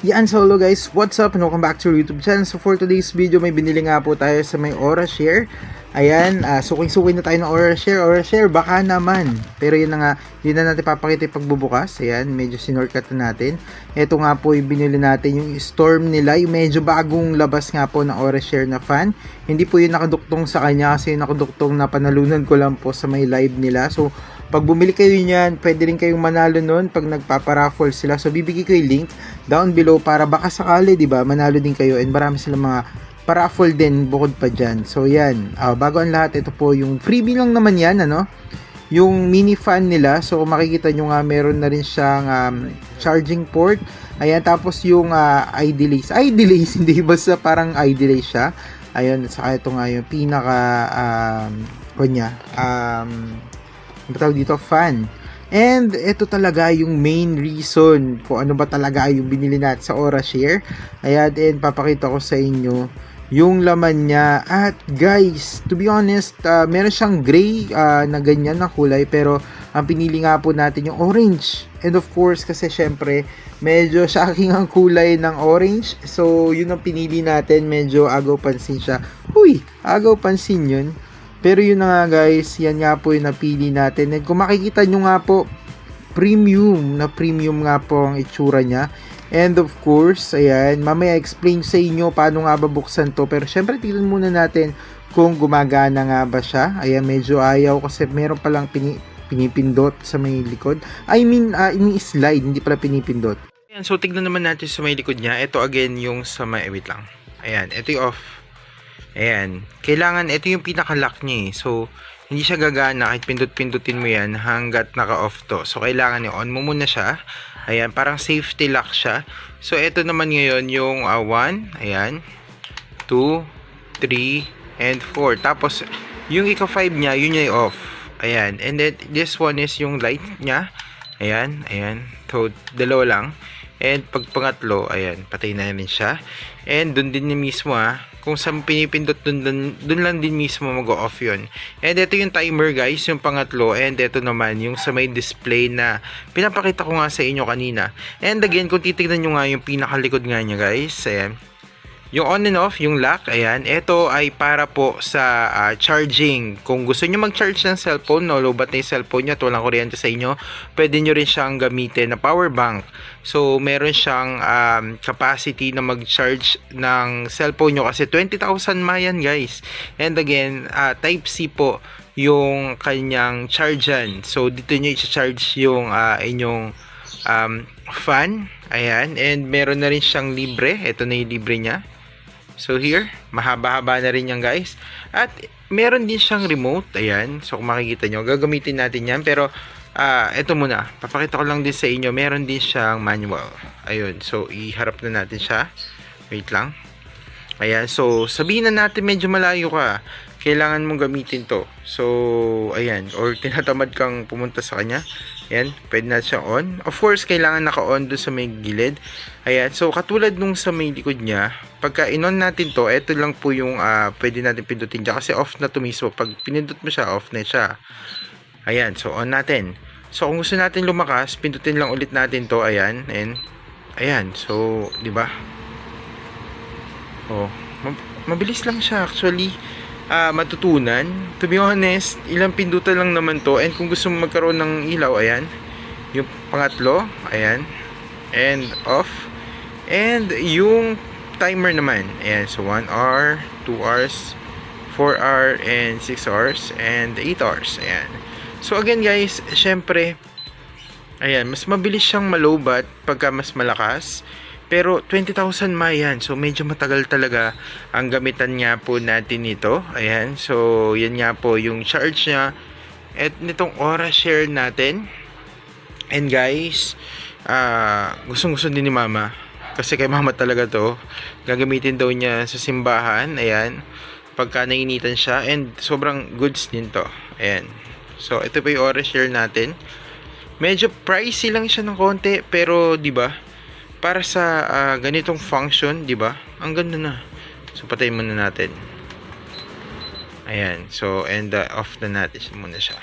Yan, solo guys, what's up and welcome back to our YouTube channel. So for today's video, may binili nga po tayo sa may Aura Share. Ayan, suking-sukin na tayo ng Aura Share, baka naman. Pero yun na nga, yun na natin papakita yung pagbubukas. Ayan, medyo sinortcut na natin. Ito nga po yung binili natin, yung Storm nila, yung medyo bagong labas nga po ng Aura Share na fan. Hindi po yun nakaduktong sa kanya kasi yung nakaduktong na panalunan ko lang po sa may live nila. So pag bumili kayo niyan, pwede rin kayong manalo nun pag nagpaparaffle sila. So bibigay ko yung link down below para baka sakali, 'di ba, manalo din kayo, and marami silang mga paraffle din bukod pa diyan. So yan, bago ang lahat, ito po yung freebie lang naman yan, ano? Yung mini fan nila. So kung makikita nyo nga, meron na rin siyang charging port. Ayan, tapos yung ID lace, hindi basta parang ID lace siya. Ayun, saka ito nga yung pinaka kanya tawag dito, fan. And ito talaga yung main reason kung ano ba talaga yung binili natin sa Aura Share. Ayan, and papakita ko sa inyo yung laman niya. At guys, to be honest, meron siyang gray na ganyan na kulay, pero ang pinili nga po natin yung orange. And of course, kasi syempre medyo shocking ang kulay ng orange, so yun ang pinili natin. Medyo agaw pansin siya. Uy, agaw pansin yun. Pero yun na nga guys, yan nga po yung napili natin. And kung makikita nyo nga po, premium nga po ang itsura niya. And of course, ayan, mamaya explain sa inyo paano nga babuksan to. Pero syempre, tignan muna natin kung gumagana nga ba siya. Ayan, medyo ayaw kasi meron palang pinipindot sa may likod. I mean, ini-slide, hindi pala pinipindot. Ayan, so tignan naman natin sa may likod niya. Ito again yung sa may, wait lang. Ayan, ito yung off. Ayan, kailangan, ito yung pinaka-lock niya eh. So, hindi siya gagana kahit pindot-pindutin mo yan hanggat naka-off to. So, kailangan i-on mo muna siya. Ayan, parang safety lock siya. So, ito naman ngayon yung 1, ayan, 2, 3, and 4. Tapos, yung ika-5 niya, yun yung off. Ayan, and then, this one is yung light niya. Ayan, ayan. So, dalawa lang. And pag pangatlo, ayan, patay na rin siya. And dun din mismo kung saan pinipindot, dun lang din mismo mag-off yun. And ito yung timer guys, yung pangatlo. And ito naman yung sa may display na pinapakita ko nga sa inyo kanina. And again, kung titignan nyo nga yung pinakalikod nga niya guys, ayan, yung on and off, yung lock, ayan, ito ay para po sa charging. Kung gusto nyo mag-charge ng cellphone, no, low bat na yung cellphone nyo at walang kuryente sa inyo, pwede nyo rin siyang gamitin na power bank. So, meron siyang capacity na mag-charge ng cellphone nyo kasi 20,000 mayan guys. And again, Type-C po yung kanyang chargean. So, dito nyo i-charge yung inyong fan. Ayan, and meron na rin siyang libre. Ito na yung libre niya. So here, mahaba-haba na rin yan guys. At meron din siyang remote. Ayan, so kung makikita nyo, gagamitin natin yan. Pero ito muna, papakita ko lang din sa inyo, meron din siyang manual. Ayun, so iharap na natin siya. Wait lang. Ayan, so sabihin na natin medyo malayo ka, kailangan mong gamitin to. So ayan, or tinatamad kang pumunta sa kanya, ayan, pwede na siya on. Of course, kailangan naka-on doon sa may gilid. Ayan, so katulad nung sa may likod niya, pagka in-on natin to, ito lang po yung pwede natin pindutin dyan kasi off na to mismo. Pag pinindot mo siya, off na siya. Ayan, so on natin. So kung gusto natin lumakas, pindutin lang ulit natin to. Ayan, and ayan, so di ba? Oh, mabilis lang siya actually. Matutunan. To be honest, ilang pindutan lang naman to. And kung gusto mo magkaroon ng ilaw, ayan, yung pangatlo, ayan, and off. And yung timer naman, ayan, so 1 hour, 2 hours, 4 hour, and 6 hours, and 8 hours, ayan. So again guys, syempre, ayan, mas mabilis siyang malobat pagka mas malakas. Pero 20,000 mayan, so medyo matagal talaga ang gamitan nga po natin ito. Ayan, so yan nga po yung charge niya at nitong Aura Share natin. And guys, gustong-gusto din ni mama, kasi kay mama talaga to. Gagamitin daw niya sa simbahan, ayan, pagka nainitan siya. And sobrang goods din to. Ayan, so ito po yung Aura Share natin. Medyo pricey lang siya ng konti, pero di ba, para sa ganitong function, di ba? Ang ganda na. So patayin muna natin. Ayan, so and off na natin muna siya.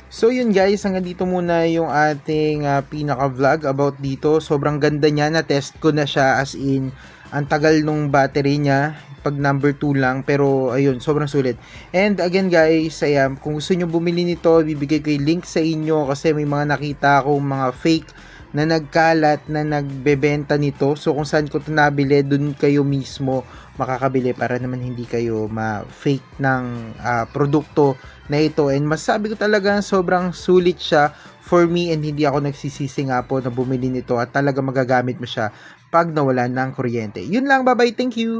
So yun guys, hanggang dito muna yung ating pinaka-vlog about dito. Sobrang ganda niya, na-test ko na siya, as in ang tagal nung battery niya pag number 2 lang, pero ayun, sobrang sulit. And again guys, ayan, kung gusto nyo bumili nito, bibigay ko yung link sa inyo kasi may mga nakita akong mga fake na nagkalat na nagbebenta nito. So kung saan ko ito nabili, dun kayo mismo makakabili para naman hindi kayo ma-fake ng produkto na ito. And masabi ko talaga sobrang sulit siya for me, and hindi ako nagsisisi nga po na bumili nito, at talaga magagamit mo siya pag nawala ng kuryente. Yun lang, bye bye, thank you!